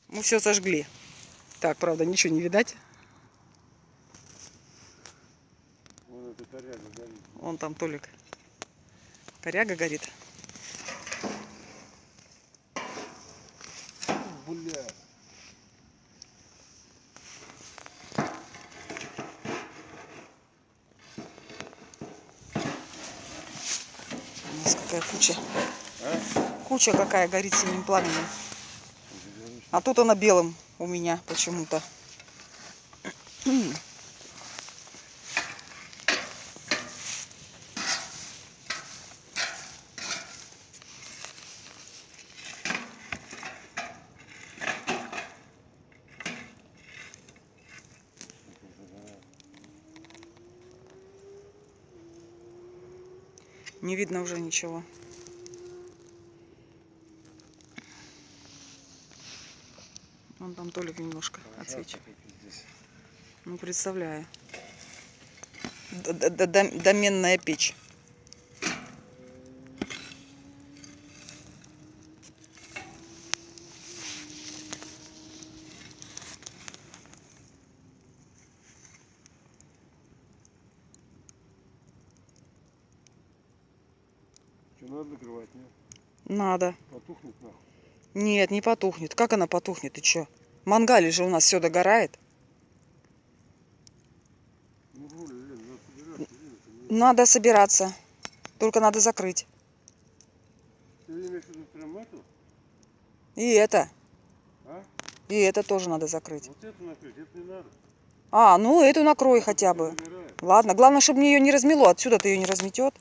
Мы все сожгли. Так, правда, ничего не видать. Вон эта коряга горит. Вон там Толик. Коряга горит. Бля. У нас какая куча. А? Куча какая горит синим пламенем. А тут она белым у меня почему-то. Не видно уже ничего. Вон там Толик немножко отсвечивает. Ну, представляю. Доменная печь. Что, надо накрывать, нет? Надо. Потухнет нахуй. Нет, не потухнет. Как она потухнет? Ты чё? В мангале же у нас все догорает. Ну, Лен, надо собираться, Лен, Надо собираться. Только надо закрыть. ты имеешь в виду прям эту? И это. А? И это тоже надо закрыть. Вот эту накрыть, это не надо. А, ну эту накрой хотя бы. Загорает. Ладно, главное, чтобы мне ее не размело. Отсюда-то ее не разметет.